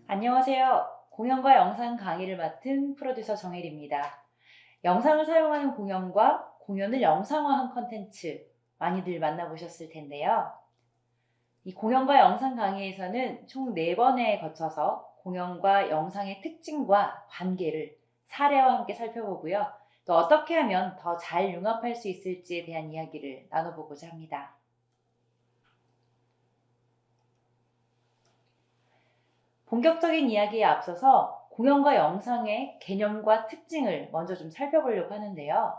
안녕하세요. 공연과 영상 강의를 맡은 프로듀서 정혜리입니다. 영상을 사용하는 공연과 공연을 영상화한 컨텐츠 많이들 만나보셨을 텐데요. 이 공연과 영상 강의에서는 총 4번에 거쳐서 공연과 영상의 특징과 관계를 사례와 함께 살펴보고요. 또 어떻게 하면 더 잘 융합할 수 있을지에 대한 이야기를 나눠보고자 합니다. 본격적인 이야기에 앞서서 공연과 영상의 개념과 특징을 먼저 좀 살펴보려고 하는데요.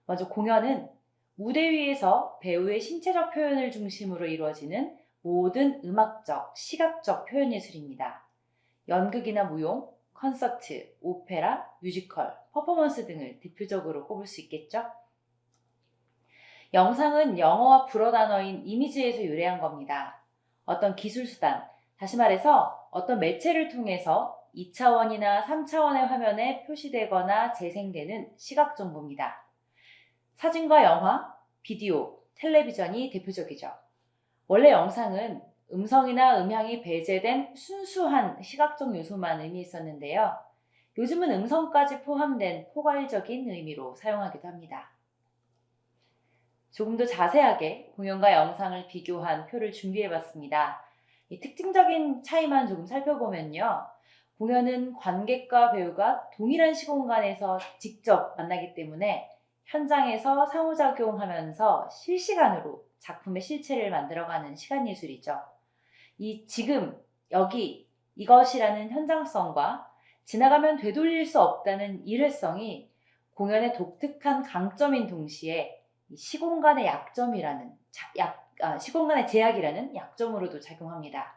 먼저 공연은 무대 위에서 배우의 신체적 표현을 중심으로 이루어지는 모든 음악적, 시각적 표현 예술입니다. 연극이나 무용, 콘서트, 오페라, 뮤지컬, 퍼포먼스 등을 대표적으로 꼽을 수 있겠죠. 영상은 영어와 불어 단어인 이미지에서 유래한 겁니다. 어떤 기술수단, 다시 말해서 어떤 매체를 통해서 2차원이나 3차원의 화면에 표시되거나 재생되는 시각 정보입니다. 사진과 영화, 비디오, 텔레비전이 대표적이죠. 원래 영상은 음성이나 음향이 배제된 순수한 시각적 요소만 의미했었는데요. 요즘은 음성까지 포함된 포괄적인 의미로 사용하기도 합니다. 조금 더 자세하게 공연과 영상을 비교한 표를 준비해봤습니다. 이 특징적인 차이만 조금 살펴보면요. 공연은 관객과 배우가 동일한 시공간에서 직접 만나기 때문에 현장에서 상호작용하면서 실시간으로 작품의 실체를 만들어가는 시간예술이죠. 이 지금, 여기, 이것이라는 현장성과 지나가면 되돌릴 수 없다는 일회성이 공연의 독특한 강점인 동시에 시공간의 시공간의 제약이라는 약점으로도 작용합니다.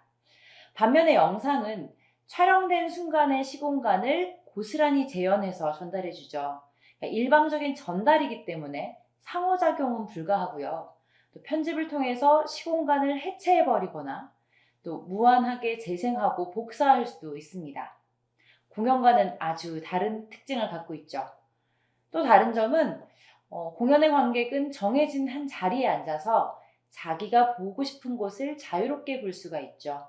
반면에 영상은 촬영된 순간의 시공간을 고스란히 재현해서 전달해주죠. 그러니까 일방적인 전달이기 때문에 상호작용은 불가하고요. 또 편집을 통해서 시공간을 해체해버리거나 또 무한하게 재생하고 복사할 수도 있습니다. 공연과는 아주 다른 특징을 갖고 있죠. 또 다른 점은 공연의 관객은 정해진 한 자리에 앉아서 자기가 보고 싶은 곳을 자유롭게 볼 수가 있죠.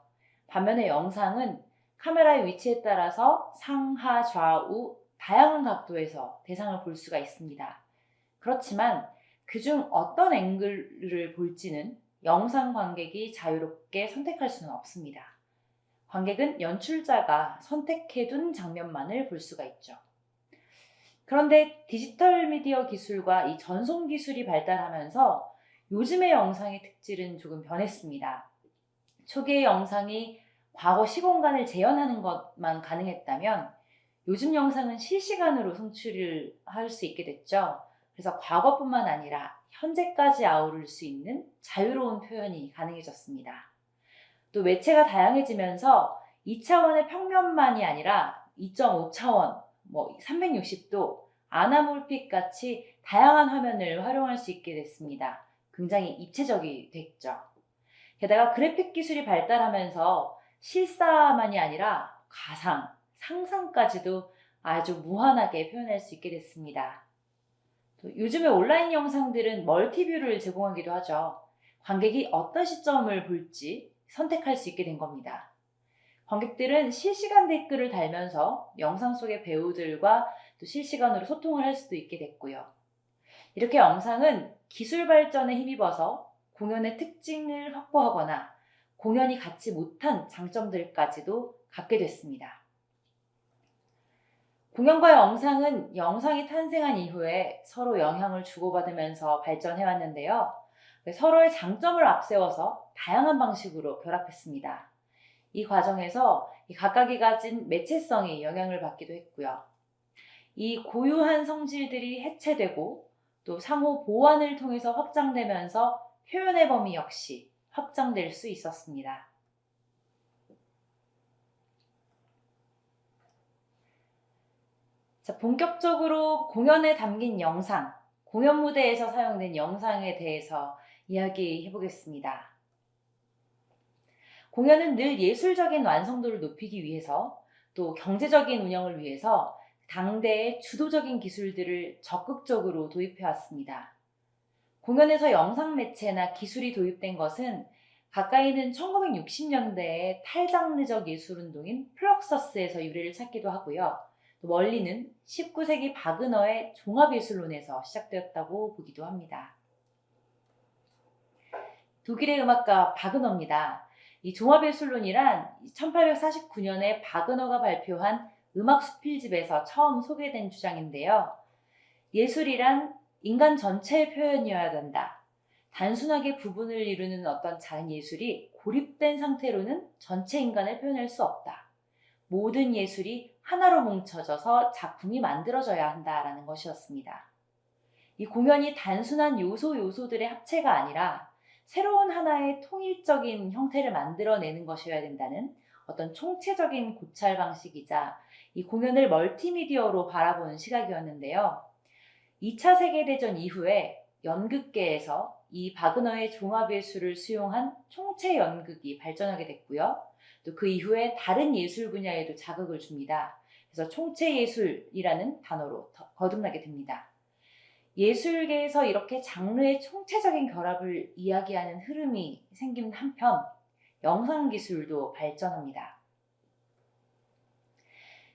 반면에 영상은 카메라의 위치에 따라서 상하, 좌우, 다양한 각도에서 대상을 볼 수가 있습니다. 그렇지만 그중 어떤 앵글을 볼지는 영상 관객이 자유롭게 선택할 수는 없습니다. 관객은 연출자가 선택해둔 장면만을 볼 수가 있죠. 그런데 디지털 미디어 기술과 이 전송 기술이 발달하면서 요즘의 영상의 특질은 조금 변했습니다. 초기의 영상이 과거 시공간을 재현하는 것만 가능했다면 요즘 영상은 실시간으로 송출을 할 수 있게 됐죠. 그래서 과거뿐만 아니라 현재까지 아우를 수 있는 자유로운 표현이 가능해졌습니다. 또 매체가 다양해지면서 2차원의 평면만이 아니라 2.5차원, 360도, 아나몰픽 같이 다양한 화면을 활용할 수 있게 됐습니다. 굉장히 입체적이 됐죠. 게다가 그래픽 기술이 발달하면서 실사만이 아니라 가상, 상상까지도 아주 무한하게 표현할 수 있게 됐습니다. 또 요즘의 온라인 영상들은 멀티뷰를 제공하기도 하죠. 관객이 어떤 시점을 볼지 선택할 수 있게 된 겁니다. 관객들은 실시간 댓글을 달면서 영상 속의 배우들과 또 실시간으로 소통을 할 수도 있게 됐고요. 이렇게 영상은 기술 발전에 힘입어서 공연의 특징을 확보하거나 공연이 갖지 못한 장점들까지도 갖게 됐습니다. 공연과 영상은 영상이 탄생한 이후에 서로 영향을 주고받으면서 발전해왔는데요. 서로의 장점을 앞세워서 다양한 방식으로 결합했습니다. 이 과정에서 각각이 가진 매체성이 영향을 받기도 했고요. 이 고유한 성질들이 해체되고 또 상호 보완을 통해서 확장되면서 표현의 범위 역시 확장될 수 있었습니다. 자, 본격적으로 공연에 담긴 영상, 공연 무대에서 사용된 영상에 대해서 이야기해 보겠습니다. 공연은 늘 예술적인 완성도를 높이기 위해서 또 경제적인 운영을 위해서 당대의 주도적인 기술들을 적극적으로 도입해 왔습니다. 공연에서 영상 매체나 기술이 도입된 것은 가까이는 1960년대의 탈장르적 예술운동인 플럭서스에서 유래를 찾기도 하고요. 또 멀리는 19세기 바그너의 종합예술론에서 시작되었다고 보기도 합니다. 독일의 음악가 바그너입니다. 이 종합예술론이란 1849년에 바그너가 발표한 음악 수필집에서 처음 소개된 주장인데요. 예술이란 인간 전체의 표현이어야 된다. 단순하게 부분을 이루는 어떤 작은 예술이 고립된 상태로는 전체 인간을 표현할 수 없다. 모든 예술이 하나로 뭉쳐져서 작품이 만들어져야 한다라는 것이었습니다. 이 공연이 단순한 요소들의 합체가 아니라 새로운 하나의 통일적인 형태를 만들어내는 것이어야 된다는 어떤 총체적인 고찰 방식이자 이 공연을 멀티미디어로 바라보는 시각이었는데요. 2차 세계대전 이후에 연극계에서 이 바그너의 종합예술을 수용한 총체 연극이 발전하게 됐고요. 또 그 이후에 다른 예술 분야에도 자극을 줍니다. 그래서 총체 예술이라는 단어로 거듭나게 됩니다. 예술계에서 이렇게 장르의 총체적인 결합을 이야기하는 흐름이 생긴 한편 영상기술도 발전합니다.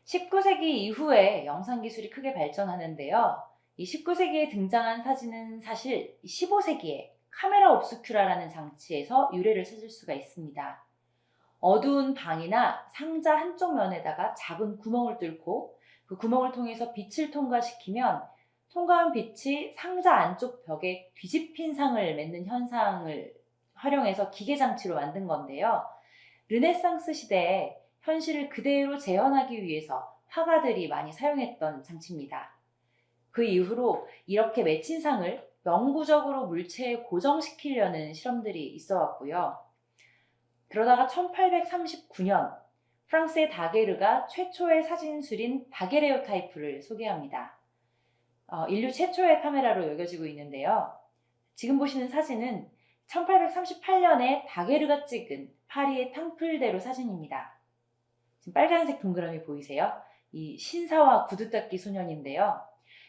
19세기 이후에 영상기술이 크게 발전하는데요. 이 19세기에 등장한 사진은 사실 15세기에 카메라 옵스큐라라는 장치에서 유래를 찾을 수가 있습니다. 어두운 방이나 상자 한쪽 면에다가 작은 구멍을 뚫고 그 구멍을 통해서 빛을 통과시키면 통과한 빛이 상자 안쪽 벽에 뒤집힌 상을 맺는 현상을 활용해서 기계장치로 만든 건데요. 르네상스 시대에 현실을 그대로 재현하기 위해서 화가들이 많이 사용했던 장치입니다. 그 이후로 이렇게 맺힌 상을 영구적으로 물체에 고정시키려는 실험들이 있어 왔고요. 그러다가 1839년 프랑스의 다게르가 최초의 사진술인 다게레오타이프를 소개합니다. 인류 최초의 카메라로 여겨지고 있는데요. 지금 보시는 사진은 1838년에 다게르가 찍은 파리의 탕플대로 사진입니다. 지금 빨간색 동그라미 보이세요? 이 신사와 구두 닦기 소년인데요.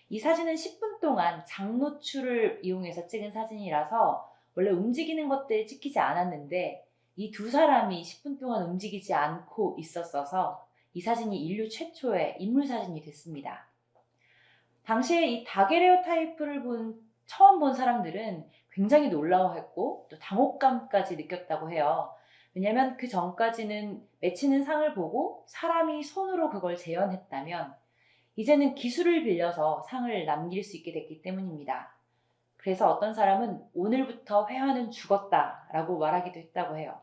이 사진은 10분 동안 장노출을 이용해서 찍은 사진이라서 원래 움직이는 것들이 찍히지 않았는데 이 두 사람이 10분 동안 움직이지 않고 있었어서 이 사진이 인류 최초의 인물 사진이 됐습니다. 당시에 이 다게레오타이프를 처음 본 사람들은 굉장히 놀라워했고 또 당혹감까지 느꼈다고 해요. 왜냐하면 그 전까지는 맺히는 상을 보고 사람이 손으로 그걸 재현했다면 이제는 기술을 빌려서 상을 남길 수 있게 됐기 때문입니다. 그래서 어떤 사람은 오늘부터 회화는 죽었다라고 말하기도 했다고 해요.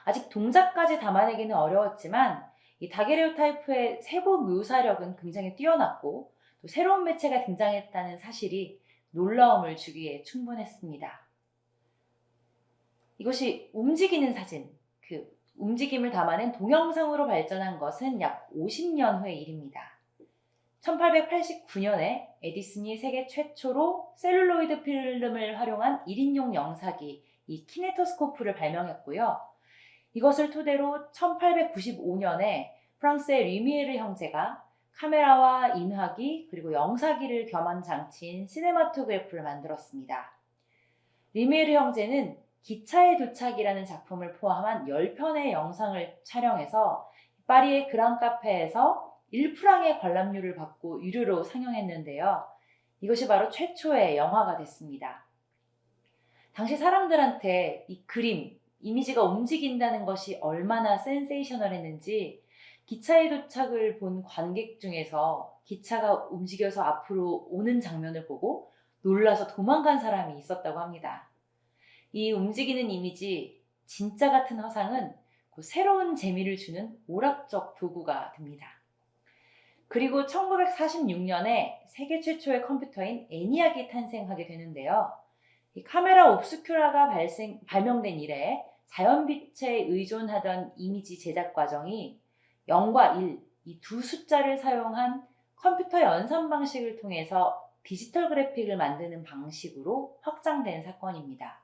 아직 동작까지 담아내기는 어려웠지만 이 다게레오타이프의 세부 묘사력은 굉장히 뛰어났고 또 새로운 매체가 등장했다는 사실이 놀라움을 주기에 충분했습니다. 이것이 움직이는 사진, 그 움직임을 담아낸 동영상으로 발전한 것은 약 50년 후의 일입니다. 1889년에 에디슨이 세계 최초로 셀룰로이드 필름을 활용한 1인용 영사기, 이 키네토스코프를 발명했고요. 이것을 토대로 1895년에 프랑스의 리미에르 형제가 카메라와 인화기 그리고 영사기를 겸한 장치인 시네마토그래프를 만들었습니다. 리미에르 형제는 기차의 도착이라는 작품을 포함한 10편의 영상을 촬영해서 파리의 그랑 카페에서 1프랑의 관람료를 받고 유료로 상영했는데요. 이것이 바로 최초의 영화가 됐습니다. 당시 사람들한테 이 그림, 이미지가 움직인다는 것이 얼마나 센세이셔널했는지 기차의 도착을 본 관객 중에서 기차가 움직여서 앞으로 오는 장면을 보고 놀라서 도망간 사람이 있었다고 합니다. 이 움직이는 이미지, 진짜 같은 화상은 새로운 재미를 주는 오락적 도구가 됩니다. 그리고 1946년에 세계 최초의 컴퓨터인 애니악이 탄생하게 되는데요. 이 카메라 옵스큐라가 발명된 이래 자연빛에 의존하던 이미지 제작 과정이 0과 1, 이 두 숫자를 사용한 컴퓨터 연산 방식을 통해서 디지털 그래픽을 만드는 방식으로 확장된 사건입니다.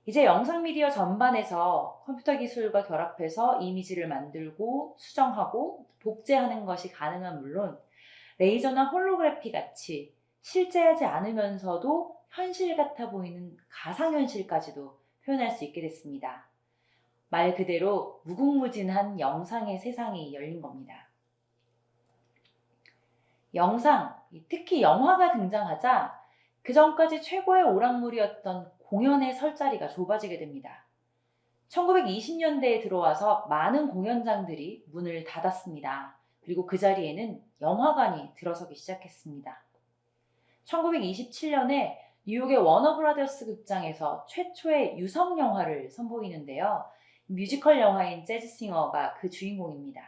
이제 영상 미디어 전반에서 컴퓨터 기술과 결합해서 이미지를 만들고 수정하고 복제하는 것이 가능한 물론 레이저나 홀로그래피 같이 실제하지 않으면서도 현실 같아 보이는 가상현실까지도 표현할 수 있게 됐습니다. 말 그대로 무궁무진한 영상의 세상이 열린 겁니다. 영상, 특히 영화가 등장하자 그 전까지 최고의 오락물이었던 공연의 설 자리가 좁아지게 됩니다. 1920년대에 들어와서 많은 공연장들이 문을 닫았습니다. 그리고 그 자리에는 영화관이 들어서기 시작했습니다. 1927년에 뉴욕의 워너브라더스 극장에서 최초의 유성 영화를 선보이는데요. 뮤지컬 영화인 재즈싱어가 그 주인공입니다.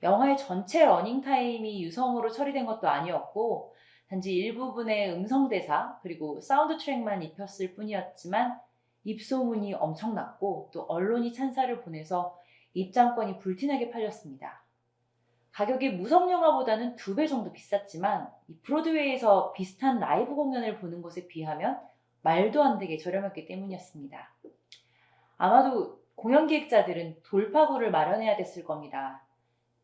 영화의 전체 러닝타임이 유성으로 처리된 것도 아니었고 단지 일부분의 음성대사 그리고 사운드 트랙만 입혔을 뿐이었지만 입소문이 엄청났고 또 언론이 찬사를 보내서 입장권이 불티나게 팔렸습니다. 가격이 무성영화보다는 2배 정도 비쌌지만 브로드웨이에서 비슷한 라이브 공연을 보는 것에 비하면 말도 안 되게 저렴했기 때문이었습니다. 아마도 공연 기획자들은 돌파구를 마련해야 됐을 겁니다.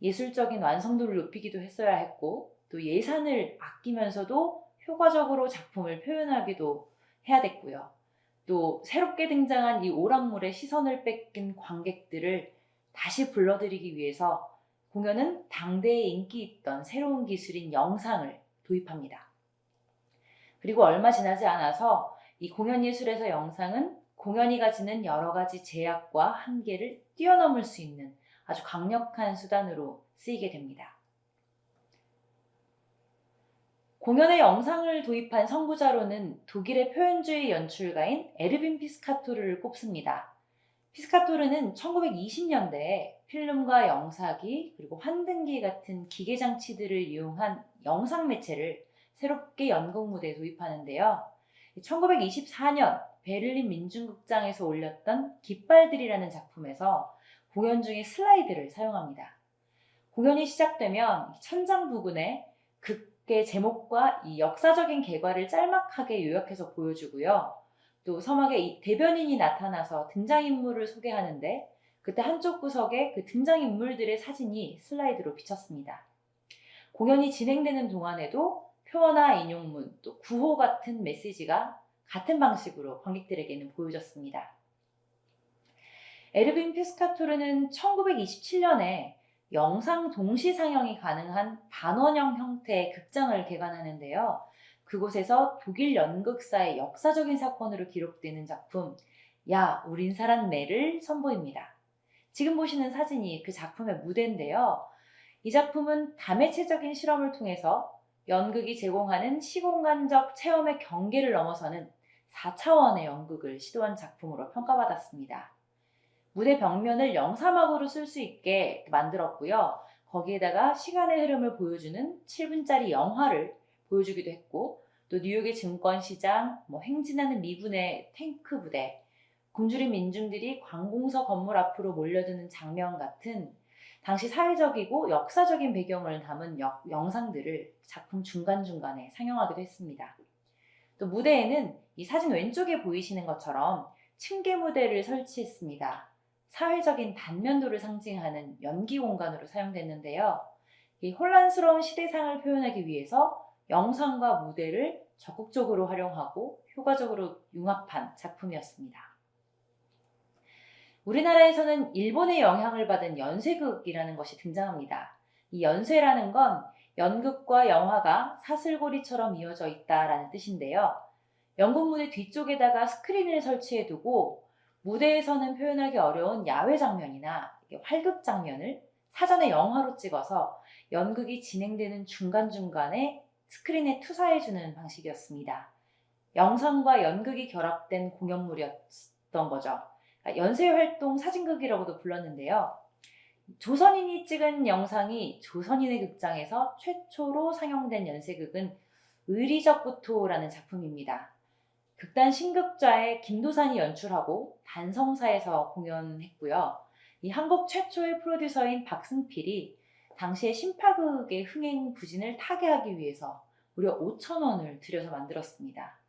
예술적인 완성도를 높이기도 했어야 했고 또 예산을 아끼면서도 효과적으로 작품을 표현하기도 해야 됐고요. 또 새롭게 등장한 이 오락물의 시선을 뺏긴 관객들을 다시 불러들이기 위해서 공연은 당대에 인기 있던 새로운 기술인 영상을 도입합니다. 그리고 얼마 지나지 않아서 이 공연 예술에서 영상은 공연이 가지는 여러 가지 제약과 한계를 뛰어넘을 수 있는 아주 강력한 수단으로 쓰이게 됩니다. 공연에 영상을 도입한 선구자로는 독일의 표현주의 연출가인 에르빈 피스카토르를 꼽습니다. 피스카토르는 1920년대에 필름과 영사기 그리고 환등기 같은 기계장치들을 이용한 영상 매체를 새롭게 연극 무대에 도입하는데요. 1924년 베를린 민중극장에서 올렸던 깃발들이라는 작품에서 공연 중에 슬라이드를 사용합니다. 공연이 시작되면 천장 부근에 극의 제목과 이 역사적인 개괄을 짤막하게 요약해서 보여주고요. 또 서막에 대변인이 나타나서 등장인물을 소개하는데 그때 한쪽 구석에 그 등장인물들의 사진이 슬라이드로 비쳤습니다. 공연이 진행되는 동안에도 표어나 인용문, 또 구호 같은 메시지가 같은 방식으로 관객들에게는 보여졌습니다. 에르빈 피스카토르는 1927년에 영상 동시 상영이 가능한 반원형 형태의 극장을 개관하는데요. 그곳에서 독일 연극사의 역사적인 사건으로 기록되는 작품 야, 우린 살았네를 선보입니다. 지금 보시는 사진이 그 작품의 무대인데요. 이 작품은 다매체적인 실험을 통해서 연극이 제공하는 시공간적 체험의 경계를 넘어서는 4차원의 연극을 시도한 작품으로 평가받았습니다. 무대 벽면을 영사막으로 쓸 수 있게 만들었고요. 거기에다가 시간의 흐름을 보여주는 7분짜리 영화를 보여주기도 했고 또 뉴욕의 증권시장, 행진하는 미군의 탱크 부대, 굶주린 민중들이 관공서 건물 앞으로 몰려드는 장면 같은 당시 사회적이고 역사적인 배경을 담은 영상들을 작품 중간중간에 상영하기도 했습니다. 또 무대에는 이 사진 왼쪽에 보이시는 것처럼 층계 무대를 설치했습니다. 사회적인 단면도를 상징하는 연기 공간으로 사용됐는데요. 이 혼란스러운 시대상을 표현하기 위해서 영상과 무대를 적극적으로 활용하고 효과적으로 융합한 작품이었습니다. 우리나라에서는 일본의 영향을 받은 연쇄극이라는 것이 등장합니다. 이 연쇄라는 건 연극과 영화가 사슬고리처럼 이어져 있다라는 뜻인데요. 연극 무대 뒤쪽에다가 스크린을 설치해두고 무대에서는 표현하기 어려운 야외 장면이나 활극 장면을 사전에 영화로 찍어서 연극이 진행되는 중간중간에 스크린에 투사해주는 방식이었습니다. 영상과 연극이 결합된 공연물이었던 거죠. 연쇄활동 사진극이라고도 불렀는데요. 조선인이 찍은 영상이 조선인의 극장에서 최초로 상영된 연쇄극은 의리적구토라는 작품입니다. 극단 신극좌의 김도산이 연출하고 단성사에서 공연했고요. 이 한국 최초의 프로듀서인 박승필이 당시에 신파극의 흥행 부진을 타개하기 위해서 무려 5,000원을 들여서 만들었습니다.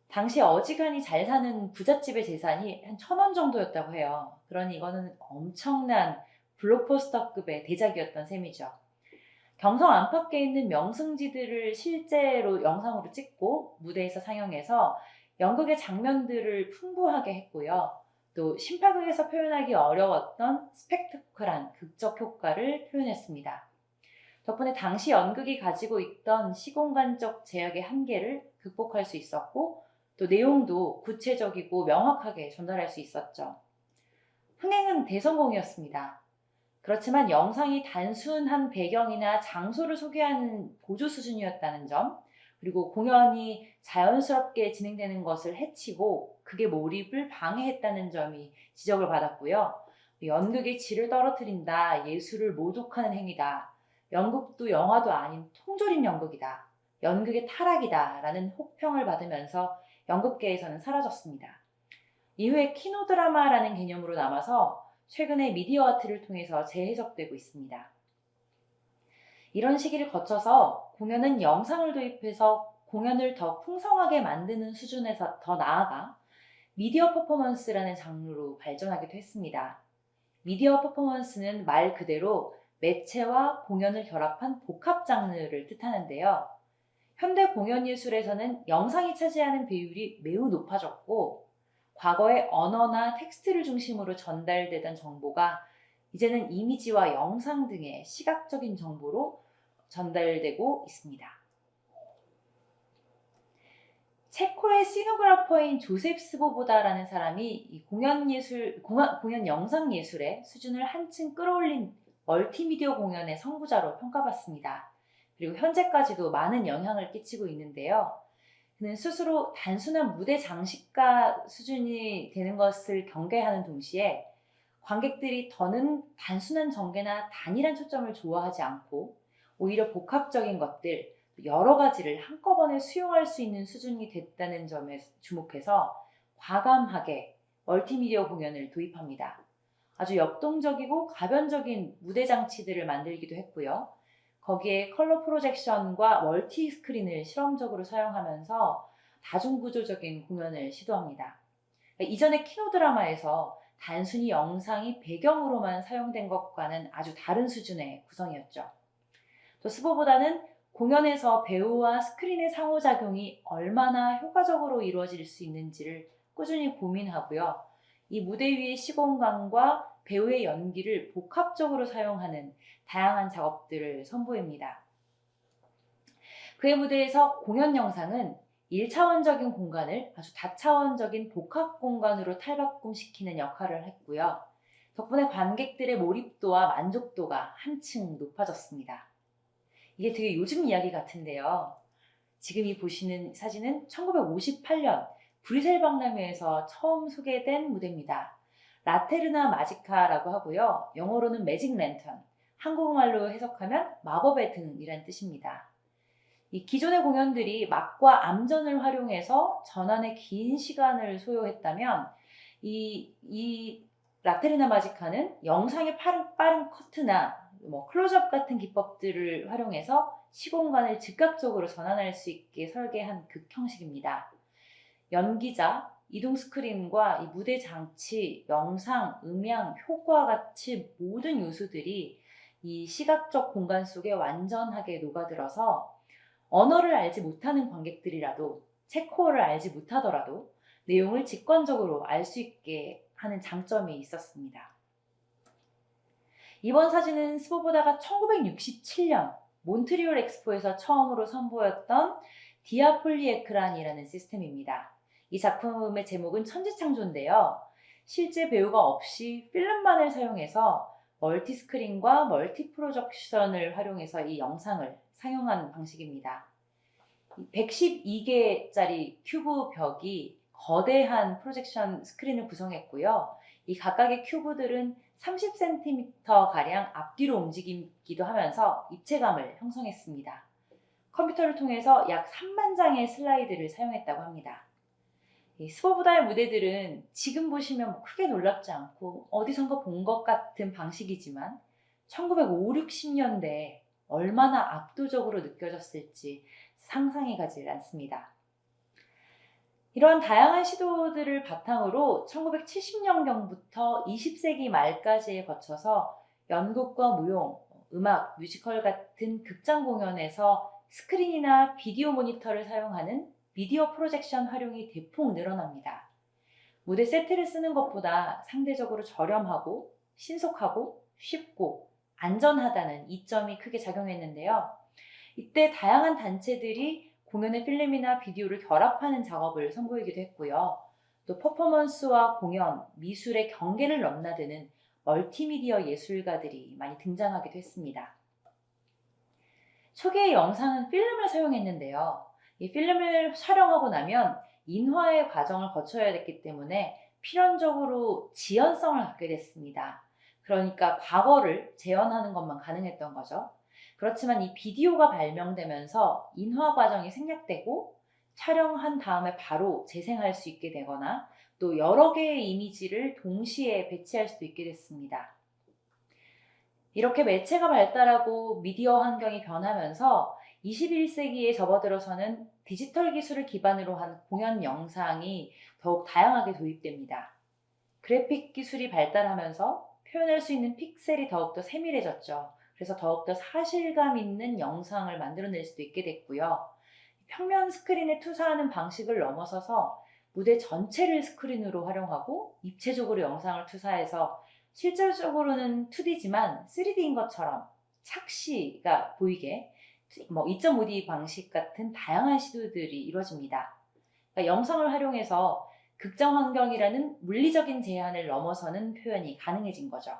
당시 어지간히 잘 사는 부잣집의 재산이 한 1,000원 정도였다고 해요. 그러니 이거는 엄청난 블록버스터급의 대작이었던 셈이죠. 경성 안팎에 있는 명승지들을 실제로 영상으로 찍고 무대에서 상영해서 연극의 장면들을 풍부하게 했고요. 또 심파극에서 표현하기 어려웠던 스펙터클한 극적 효과를 표현했습니다. 덕분에 당시 연극이 가지고 있던 시공간적 제약의 한계를 극복할 수 있었고, 또 내용도 구체적이고 명확하게 전달할 수 있었죠. 흥행은 대성공이었습니다. 그렇지만 영상이 단순한 배경이나 장소를 소개하는 보조 수준이었다는 점, 그리고 공연이 자연스럽게 진행되는 것을 해치고 그게 몰입을 방해했다는 점이 지적을 받았고요. 연극의 질을 떨어뜨린다, 예술을 모독하는 행위다, 연극도 영화도 아닌 통조림 연극이다, 연극의 타락이다 라는 혹평을 받으면서 연극계에서는 사라졌습니다. 이후에 키노드라마라는 개념으로 남아서 최근에 미디어 아트를 통해서 재해석되고 있습니다. 이런 시기를 거쳐서 공연은 영상을 도입해서 공연을 더 풍성하게 만드는 수준에서 더 나아가 미디어 퍼포먼스라는 장르로 발전하기도 했습니다. 미디어 퍼포먼스는 말 그대로 매체와 공연을 결합한 복합 장르를 뜻하는데요. 현대 공연 예술에서는 영상이 차지하는 비율이 매우 높아졌고, 과거에 언어나 텍스트를 중심으로 전달되던 정보가 이제는 이미지와 영상 등의 시각적인 정보로 전달되고 있습니다. 체코의 시노그라퍼인 조셉 스보보다라는 사람이 이 공연 영상 예술의 수준을 한층 끌어올린 멀티미디어 공연의 선구자로 평가받습니다. 그리고 현재까지도 많은 영향을 끼치고 있는데요. 그는 스스로 단순한 무대 장식가 수준이 되는 것을 경계하는 동시에 관객들이 더는 단순한 전개나 단일한 초점을 좋아하지 않고 오히려 복합적인 것들, 여러 가지를 한꺼번에 수용할 수 있는 수준이 됐다는 점에 주목해서 과감하게 멀티미디어 공연을 도입합니다. 아주 역동적이고 가변적인 무대 장치들을 만들기도 했고요. 거기에 컬러 프로젝션과 멀티 스크린을 실험적으로 사용하면서 다중구조적인 공연을 시도합니다. 이전의 키노드라마에서 단순히 영상이 배경으로만 사용된 것과는 아주 다른 수준의 구성이었죠. 또 스보보다는 공연에서 배우와 스크린의 상호작용이 얼마나 효과적으로 이루어질 수 있는지를 꾸준히 고민하고요. 이 무대 위의 시공간과 배우의 연기를 복합적으로 사용하는 다양한 작업들을 선보입니다. 그의 무대에서 공연 영상은 1차원적인 공간을 아주 다차원적인 복합 공간으로 탈바꿈시키는 역할을 했고요. 덕분에 관객들의 몰입도와 만족도가 한층 높아졌습니다. 이게 되게 요즘 이야기 같은데요. 지금 이 보시는 사진은 1958년 브뤼셀 박람회에서 처음 소개된 무대입니다. 라테르나 마지카라고 하고요. 영어로는 매직 랜턴, 한국말로 해석하면 마법의 등이란 뜻입니다. 이 기존의 공연들이 막과 암전을 활용해서 전환에 긴 시간을 소요했다면 이 라테르나 마지카는 영상의 빠른 커트나 클로즈업 같은 기법들을 활용해서 시공간을 즉각적으로 전환할 수 있게 설계한 극형식입니다. 연기자, 이동 스크린과 이 무대 장치, 영상, 음향, 효과 같이 모든 요소들이 이 시각적 공간 속에 완전하게 녹아들어서 언어를 알지 못하는 관객들이라도 체코어를 알지 못하더라도 내용을 직관적으로 알 수 있게 하는 장점이 있었습니다. 이번 사진은 스보보다가 1967년 몬트리올 엑스포에서 처음으로 선보였던 디아폴리에크란이라는 시스템입니다. 이 작품의 제목은 천지창조인데요. 실제 배우가 없이 필름만을 사용해서 멀티 스크린과 멀티 프로젝션을 활용해서 이 영상을 상영한 방식입니다. 112개짜리 큐브 벽이 거대한 프로젝션 스크린을 구성했고요. 이 각각의 큐브들은 30cm 가량 앞뒤로 움직이기도 하면서 입체감을 형성했습니다. 컴퓨터를 통해서 약 3만 장의 슬라이드를 사용했다고 합니다. 스보보다의 무대들은 지금 보시면 크게 놀랍지 않고 어디선가 본 것 같은 방식이지만 1950, 60년대에 얼마나 압도적으로 느껴졌을지 상상이 가지 않습니다. 이런 다양한 시도들을 바탕으로 1970년경부터 20세기 말까지에 거쳐서 연극과 무용, 음악, 뮤지컬 같은 극장 공연에서 스크린이나 비디오 모니터를 사용하는 미디어 프로젝션 활용이 대폭 늘어납니다. 무대 세트를 쓰는 것보다 상대적으로 저렴하고 신속하고 쉽고 안전하다는 이점이 크게 작용했는데요. 이때 다양한 단체들이 공연의 필름이나 비디오를 결합하는 작업을 선보이기도 했고요. 또 퍼포먼스와 공연, 미술의 경계를 넘나드는 멀티미디어 예술가들이 많이 등장하기도 했습니다. 초기의 영상은 필름을 사용했는데요. 이 필름을 촬영하고 나면 인화의 과정을 거쳐야 됐기 때문에 필연적으로 지연성을 갖게 됐습니다. 그러니까 과거를 재현하는 것만 가능했던 거죠. 그렇지만 이 비디오가 발명되면서 인화 과정이 생략되고 촬영한 다음에 바로 재생할 수 있게 되거나 또 여러 개의 이미지를 동시에 배치할 수도 있게 됐습니다. 이렇게 매체가 발달하고 미디어 환경이 변하면서 21세기에 접어들어서는 디지털 기술을 기반으로 한 공연 영상이 더욱 다양하게 도입됩니다. 그래픽 기술이 발달하면서 표현할 수 있는 픽셀이 더욱더 세밀해졌죠. 그래서 더욱더 사실감 있는 영상을 만들어낼 수도 있게 됐고요. 평면 스크린에 투사하는 방식을 넘어서서 무대 전체를 스크린으로 활용하고 입체적으로 영상을 투사해서 실질적으로는 2D지만 3D인 것처럼 착시가 보이게 2.5D 방식 같은 다양한 시도들이 이루어집니다. 그러니까 영상을 활용해서 극장 환경이라는 물리적인 제한을 넘어서는 표현이 가능해진 거죠.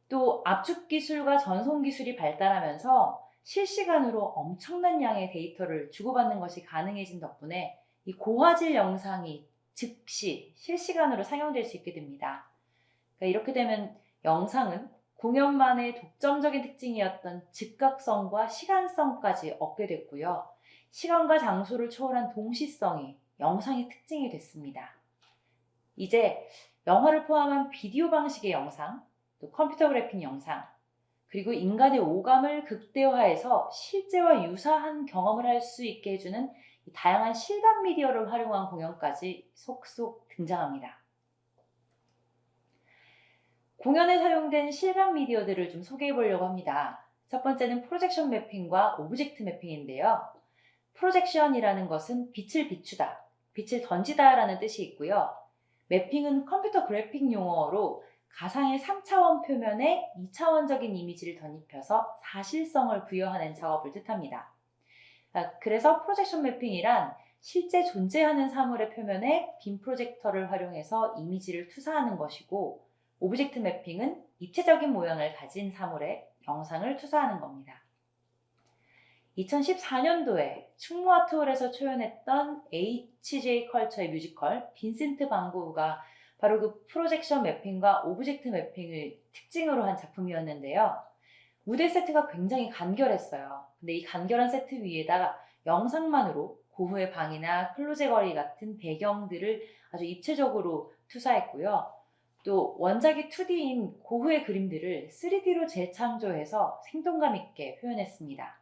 또 압축 기술과 전송 기술이 발달하면서 실시간으로 엄청난 양의 데이터를 주고받는 것이 가능해진 덕분에 이 고화질 영상이 즉시 실시간으로 상영될 수 있게 됩니다. 그러니까 이렇게 되면 영상은 공연만의 독점적인 특징이었던 즉각성과 시간성까지 얻게 됐고요. 시간과 장소를 초월한 동시성이 영상의 특징이 됐습니다. 이제 영화를 포함한 비디오 방식의 영상, 또 컴퓨터 그래픽 영상, 그리고 인간의 오감을 극대화해서 실제와 유사한 경험을 할 수 있게 해주는 다양한 실감 미디어를 활용한 공연까지 속속 등장합니다. 공연에 사용된 실감 미디어들을 좀 소개해 보려고 합니다. 첫 번째는 프로젝션 매핑과 오브젝트 매핑인데요. 프로젝션이라는 것은 빛을 비추다, 빛을 던지다 라는 뜻이 있고요. 매핑은 컴퓨터 그래픽 용어로 가상의 3차원 표면에 2차원적인 이미지를 덧입혀서 사실성을 부여하는 작업을 뜻합니다. 그래서 프로젝션 매핑이란 실제 존재하는 사물의 표면에 빔 프로젝터를 활용해서 이미지를 투사하는 것이고, 오브젝트 매핑은 입체적인 모양을 가진 사물에 영상을 투사하는 겁니다. 2014년도에 충무아트홀에서 초연했던 HJ 컬처의 뮤지컬 빈센트 반 고흐가 바로 그 프로젝션 매핑과 오브젝트 매핑을 특징으로 한 작품이었는데요. 무대 세트가 굉장히 간결했어요. 근데 이 간결한 세트 위에다가 영상만으로 고흐의 방이나 클로제 거리 같은 배경들을 아주 입체적으로 투사했고요. 또 원작이 2D인 고흐의 그림들을 3D로 재창조해서 생동감 있게 표현했습니다.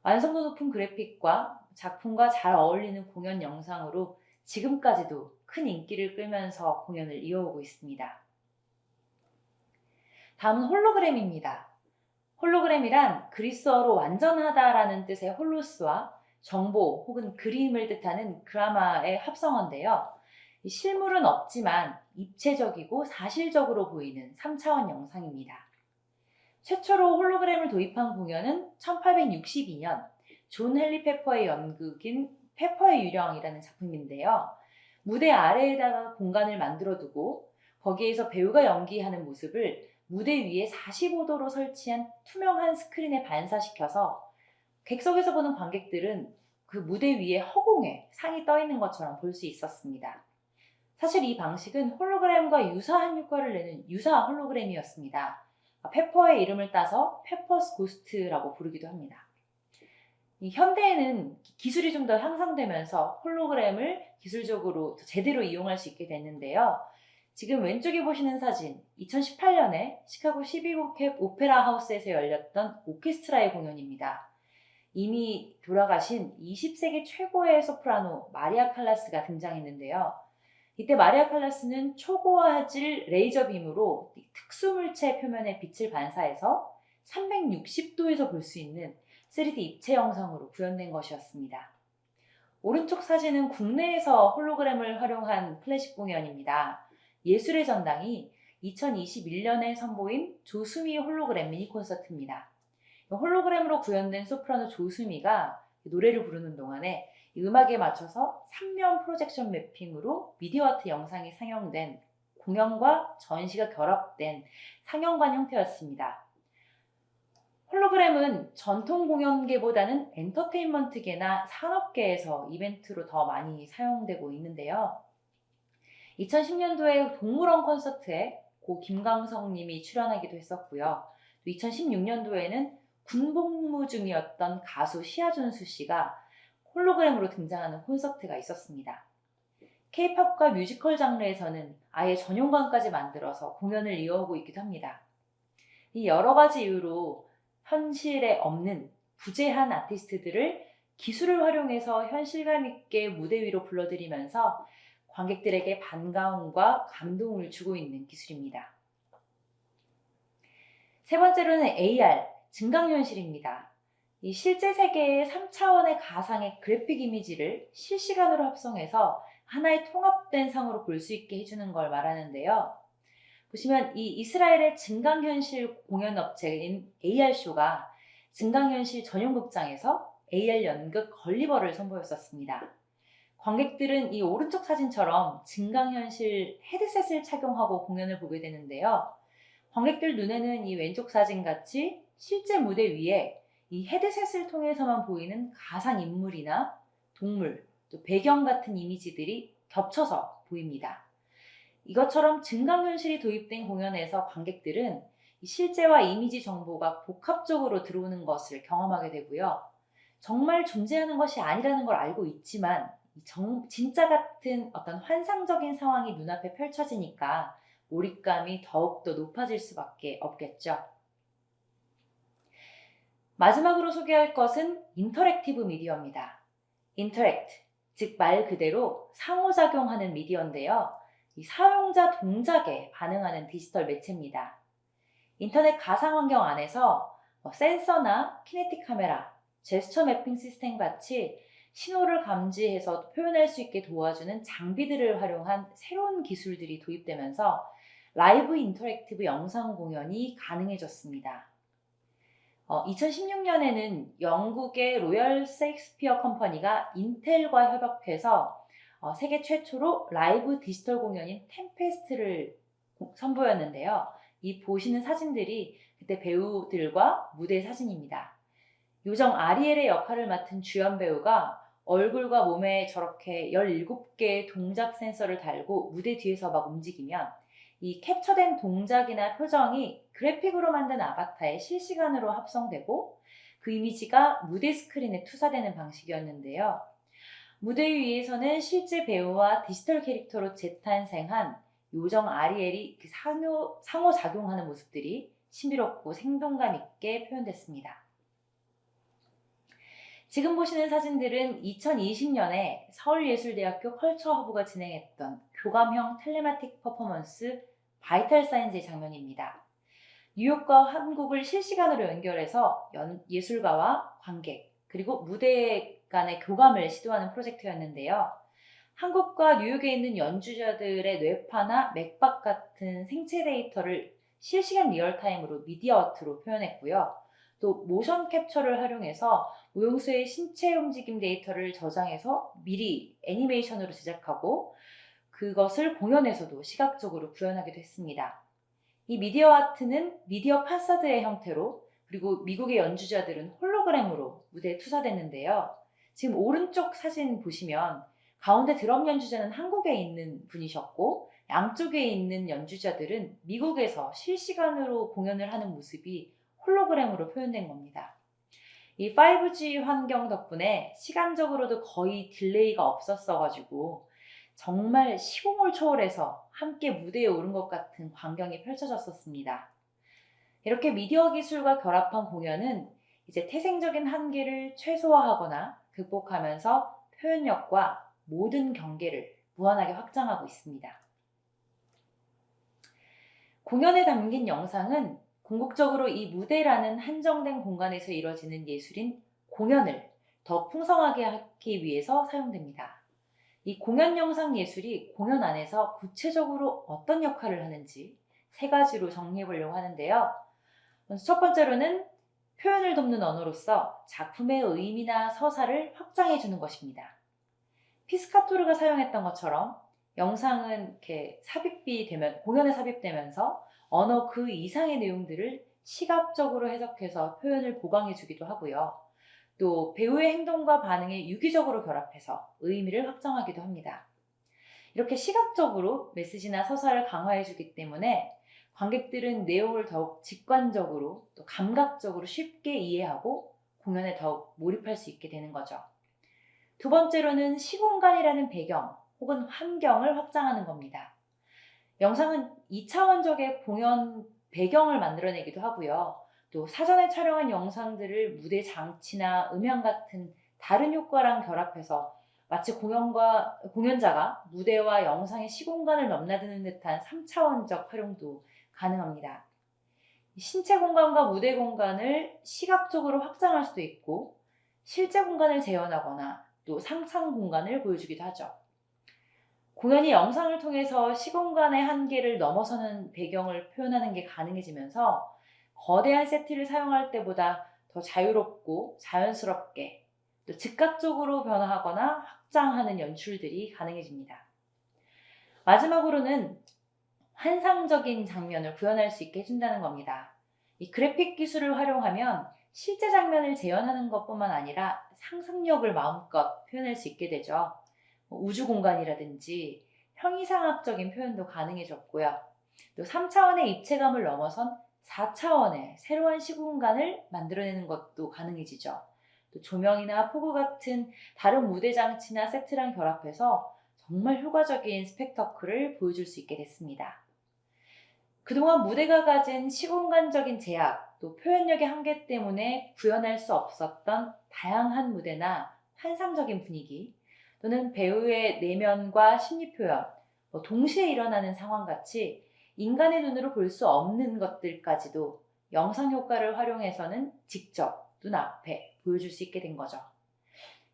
완성도 높은 그래픽과 작품과 잘 어울리는 공연 영상으로 지금까지도 큰 인기를 끌면서 공연을 이어오고 있습니다. 다음은 홀로그램입니다. 홀로그램이란 그리스어로 완전하다라는 뜻의 홀로스와 정보 혹은 그림을 뜻하는 그라마의 합성어인데요. 실물은 없지만 입체적이고 사실적으로 보이는 3차원 영상입니다. 최초로 홀로그램을 도입한 공연은 1862년 존 헨리 페퍼의 연극인 페퍼의 유령이라는 작품인데요. 무대 아래에다가 공간을 만들어 두고 거기에서 배우가 연기하는 모습을 무대 위에 45도로 설치한 투명한 스크린에 반사시켜서 객석에서 보는 관객들은 그 무대 위에 허공에 상이 떠 있는 것처럼 볼 수 있었습니다. 사실 이 방식은 홀로그램과 유사한 효과를 내는 유사 홀로그램이었습니다. 페퍼의 이름을 따서 페퍼스 고스트라고 부르기도 합니다. 현대에는 기술이 좀 더 향상되면서 홀로그램을 기술적으로 더 제대로 이용할 수 있게 됐는데요. 지금 왼쪽에 보시는 사진, 2018년에 시카고 12곡 오페라 하우스에서 열렸던 오케스트라의 공연입니다. 이미 돌아가신 20세기 최고의 소프라노 마리아 칼라스가 등장했는데요. 이때 마리아 칼라스는 초고화질 레이저 빔으로 특수물체 표면에 빛을 반사해서 360도에서 볼 수 있는 3D 입체 영상으로 구현된 것이었습니다. 오른쪽 사진은 국내에서 홀로그램을 활용한 클래식 공연입니다. 예술의 전당이 2021년에 선보인 조수미 홀로그램 미니 콘서트입니다. 홀로그램으로 구현된 소프라노 조수미가 노래를 부르는 동안에 이 음악에 맞춰서 3면 프로젝션 매핑으로 미디어 아트 영상이 상영된 공연과 전시가 결합된 상영관 형태였습니다. 홀로그램은 전통 공연계보다는 엔터테인먼트계나 산업계에서 이벤트로 더 많이 사용되고 있는데요. 2010년도에 동물원 콘서트에 고 김광석 님이 출연하기도 했었고요. 2016년도에는 군복무 중이었던 가수 시아준수 씨가 홀로그램으로 등장하는 콘서트가 있었습니다. K-팝과 뮤지컬 장르에서는 아예 전용관까지 만들어서 공연을 이어오고 있기도 합니다. 이 여러 가지 이유로 현실에 없는 부재한 아티스트들을 기술을 활용해서 현실감 있게 무대 위로 불러들이면서 관객들에게 반가움과 감동을 주고 있는 기술입니다. 세 번째로는 AR, 증강현실입니다. 이 실제 세계의 3차원의 가상의 그래픽 이미지를 실시간으로 합성해서 하나의 통합된 상으로 볼 수 있게 해주는 걸 말하는데요. 보시면 이 이스라엘의 증강현실 공연업체인 AR쇼가 증강현실 전용극장에서 AR 연극 걸리버를 선보였었습니다. 관객들은 이 오른쪽 사진처럼 증강현실 헤드셋을 착용하고 공연을 보게 되는데요. 관객들 눈에는 이 왼쪽 사진같이 실제 무대 위에 이 헤드셋을 통해서만 보이는 가상인물이나 동물, 또 배경 같은 이미지들이 겹쳐서 보입니다. 이것처럼 증강현실이 도입된 공연에서 관객들은 실제와 이미지 정보가 복합적으로 들어오는 것을 경험하게 되고요. 정말 존재하는 것이 아니라는 걸 알고 있지만 진짜 같은 어떤 환상적인 상황이 눈앞에 펼쳐지니까 몰입감이 더욱더 높아질 수밖에 없겠죠. 마지막으로 소개할 것은 인터랙티브 미디어입니다. 인터랙트, 즉 말 그대로 상호작용하는 미디어인데요. 이 사용자 동작에 반응하는 디지털 매체입니다. 인터넷 가상환경 안에서 센서나 키네틱 카메라, 제스처 매핑 시스템 같이 신호를 감지해서 표현할 수 있게 도와주는 장비들을 활용한 새로운 기술들이 도입되면서 라이브 인터랙티브 영상 공연이 가능해졌습니다. 2016년에는 영국의 로열 셰익스피어 컴퍼니가 인텔과 협업해서 세계 최초로 라이브 디지털 공연인 템페스트를 선보였는데요. 이 보시는 사진들이 그때 배우들과 무대 사진입니다. 요정 아리엘의 역할을 맡은 주연 배우가 얼굴과 몸에 저렇게 17개의 동작 센서를 달고 무대 뒤에서 막 움직이면 이 캡처된 동작이나 표정이 그래픽으로 만든 아바타에 실시간으로 합성되고 그 이미지가 무대 스크린에 투사되는 방식이었는데요. 무대 위에서는 실제 배우와 디지털 캐릭터로 재탄생한 요정 아리엘이 상호작용하는 모습들이 신비롭고 생동감 있게 표현됐습니다. 지금 보시는 사진들은 2020년에 서울예술대학교 컬처허브가 진행했던 교감형 텔레마틱 퍼포먼스 바이탈 사인즈의 장면입니다. 뉴욕과 한국을 실시간으로 연결해서 예술가와 관객 그리고 무대 간의 교감을 시도하는 프로젝트였는데요. 한국과 뉴욕에 있는 연주자들의 뇌파나 맥박 같은 생체 데이터를 실시간 리얼타임으로 미디어 아트로 표현했고요. 또 모션 캡처를 활용해서 무용수의 신체 움직임 데이터를 저장해서 미리 애니메이션으로 제작하고 그것을 공연에서도 시각적으로 구현하기도 했습니다. 이 미디어 아트는 미디어 파사드의 형태로 그리고 미국의 연주자들은 홀로그램으로 무대에 투사됐는데요. 지금 오른쪽 사진 보시면 가운데 드럼 연주자는 한국에 있는 분이셨고 양쪽에 있는 연주자들은 미국에서 실시간으로 공연을 하는 모습이 홀로그램으로 표현된 겁니다. 이 5G 환경 덕분에 시간적으로도 거의 딜레이가 없었어가지고 정말 시공을 초월해서 함께 무대에 오른 것 같은 광경이 펼쳐졌었습니다. 이렇게 미디어 기술과 결합한 공연은 이제 태생적인 한계를 최소화하거나 극복하면서 표현력과 모든 경계를 무한하게 확장하고 있습니다. 공연에 담긴 영상은 궁극적으로 이 무대라는 한정된 공간에서 이뤄지는 예술인 공연을 더 풍성하게 하기 위해서 사용됩니다. 이 공연 영상 예술이 공연 안에서 구체적으로 어떤 역할을 하는지 세 가지로 정리해 보려고 하는데요. 먼저 첫 번째로는 표현을 돕는 언어로서 작품의 의미나 서사를 확장해 주는 것입니다. 피스카토르가 사용했던 것처럼 영상은 이렇게 공연에 삽입되면서 언어 그 이상의 내용들을 시각적으로 해석해서 표현을 보강해 주기도 하고요. 또 배우의 행동과 반응에 유기적으로 결합해서 의미를 확장하기도 합니다. 이렇게 시각적으로 메시지나 서사를 강화해 주기 때문에 관객들은 내용을 더욱 직관적으로 또 감각적으로 쉽게 이해하고 공연에 더욱 몰입할 수 있게 되는 거죠. 두 번째로는 시공간이라는 배경 혹은 환경을 확장하는 겁니다. 영상은 2차원적의 공연 배경을 만들어내기도 하고요. 또 사전에 촬영한 영상들을 무대 장치나 음향 같은 다른 효과랑 결합해서 마치 공연자가 무대와 영상의 시공간을 넘나드는 듯한 3차원적 활용도 가능합니다. 신체 공간과 무대 공간을 시각적으로 확장할 수도 있고 실제 공간을 재현하거나 또 상상 공간을 보여주기도 하죠. 공연이 영상을 통해서 시공간의 한계를 넘어서는 배경을 표현하는 게 가능해지면서 거대한 세트를 사용할 때보다 더 자유롭고 자연스럽게 또 즉각적으로 변화하거나 확장하는 연출들이 가능해집니다. 마지막으로는 환상적인 장면을 구현할 수 있게 해준다는 겁니다. 이 그래픽 기술을 활용하면 실제 장면을 재현하는 것뿐만 아니라 상상력을 마음껏 표현할 수 있게 되죠. 우주 공간이라든지 형이상학적인 표현도 가능해졌고요. 또 3차원의 입체감을 넘어선 4차원의 새로운 시공간을 만들어내는 것도 가능해지죠. 또 조명이나 포구 같은 다른 무대 장치나 세트랑 결합해서 정말 효과적인 스펙터클을 보여줄 수 있게 됐습니다. 그동안 무대가 가진 시공간적인 제약, 또 표현력의 한계 때문에 구현할 수 없었던 다양한 무대나 환상적인 분위기, 또는 배우의 내면과 심리 표현, 동시에 일어나는 상황같이 인간의 눈으로 볼 수 없는 것들까지도 영상 효과를 활용해서는 직접 눈앞에 보여줄 수 있게 된 거죠.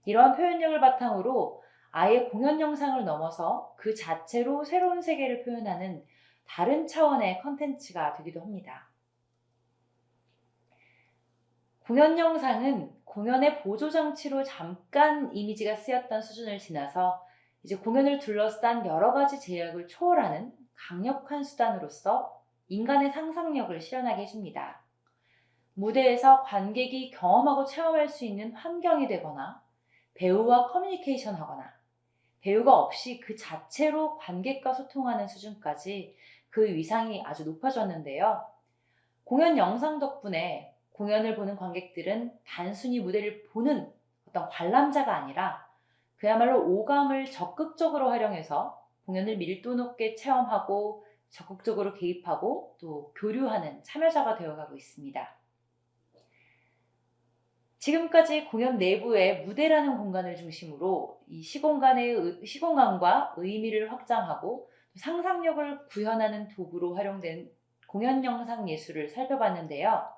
이러한 표현력을 바탕으로 아예 공연 영상을 넘어서 그 자체로 새로운 세계를 표현하는 다른 차원의 컨텐츠가 되기도 합니다. 공연 영상은 공연의 보조장치로 잠깐 이미지가 쓰였던 수준을 지나서 이제 공연을 둘러싼 여러 가지 제약을 초월하는 강력한 수단으로서 인간의 상상력을 실현하게 해줍니다. 무대에서 관객이 경험하고 체험할 수 있는 환경이 되거나 배우와 커뮤니케이션 하거나 배우가 없이 그 자체로 관객과 소통하는 수준까지 그 위상이 아주 높아졌는데요. 공연 영상 덕분에 공연을 보는 관객들은 단순히 무대를 보는 어떤 관람자가 아니라 그야말로 오감을 적극적으로 활용해서 공연을 밀도 높게 체험하고 적극적으로 개입하고 또 교류하는 참여자가 되어가고 있습니다. 지금까지 공연 내부의 무대라는 공간을 중심으로 이 시공간과 의미를 확장하고 상상력을 구현하는 도구로 활용된 공연 영상 예술을 살펴봤는데요.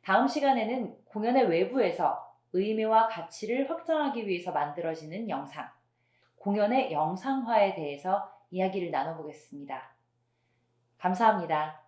다음 시간에는 공연의 외부에서 의미와 가치를 확장하기 위해서 만들어지는 영상, 공연의 영상화에 대해서 이야기를 나눠보겠습니다. 감사합니다.